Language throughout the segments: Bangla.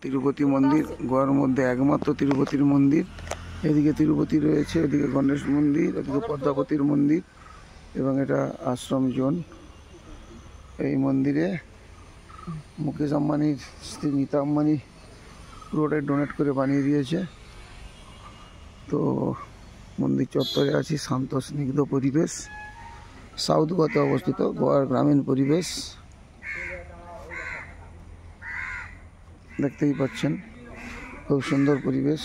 তিরুপতি মন্দির, গোয়ার মধ্যে একমাত্র তিরুপতির মন্দির। এদিকে তিরুপতি রয়েছে, এদিকে গণেশ মন্দির, এদিকে পদ্মাবতীর মন্দির এবং এটা আশ্রম জোন। এই মন্দিরে মুকেশ আম্বানির স্ত্রী নীতা আম্বানি পুরোটাই ডোনেট করে বানিয়ে দিয়েছে। তো মন্দির চত্বরে আছি, শান্ত স্নিগ্ধ পরিবেশ, সাউথ গোয়াতে অবস্থিত, গোয়ার গ্রামীণ পরিবেশ দেখতেই পাচ্ছেন, খুব সুন্দর পরিবেশ।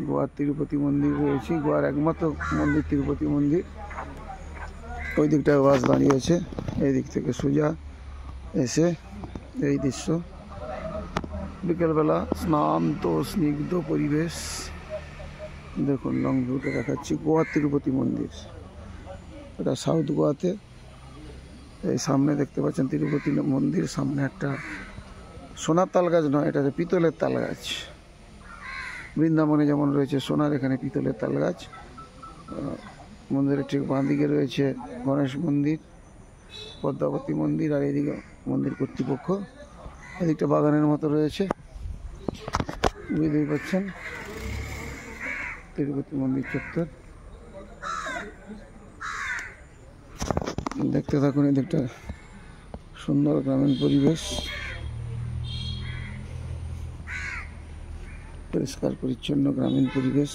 গোয়ার তিরুপতি মন্দির রয়েছে, গোয়ার একমাত্র মন্দির তিরুপতি মন্দির। ওই দিকটায় বাস দাঁড়িয়েছে, এই দিক থেকে সোজা এসে এই দৃশ্য, বিকেলবেলা শান্ত স্নিগ্ধ পরিবেশ। দেখুন লং ভিউটা দেখাচ্ছি, গোয়ার তিরুপতি মন্দির, এটা সাউথ গোয়াতে। এই সামনে দেখতে পাচ্ছেন তিরুপতি মন্দির, সামনে একটা সোনার তাল গাছ নয়, এটা পিতলের তাল গাছ। বৃন্দাবনে যেমন রয়েছে সোনার, এখানে পিতলের তাল গাছ। মন্দিরের ঠিক বাঁ দিকে রয়েছে গণেশ মন্দির, পদ্মাবতী মন্দির, আর এদিকে মন্দির কর্তৃপক্ষ। এদিকটা বাগানের মতো রয়েছে, বুঝতেই পারছেন তিরুপতি মন্দির চত্বর। দেখতে থাকুন, এদিকটা সুন্দর গ্রামীণ পরিবেশ, পরিষ্কার পরিচ্ছন্ন গ্রামীণ পরিবেশ।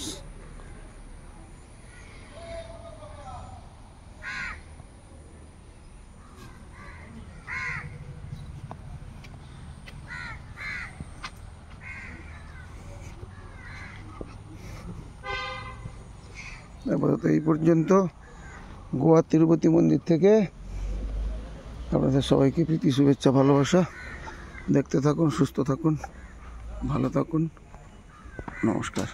আপাতত এই পর্যন্ত গোয়া তিরুপতি মন্দির থেকে। আপনাদের সবাইকে প্রীতি শুভেচ্ছা ভালোবাসা। দেখতে থাকুন, সুস্থ থাকুন, ভালো থাকুন, নমস্কার।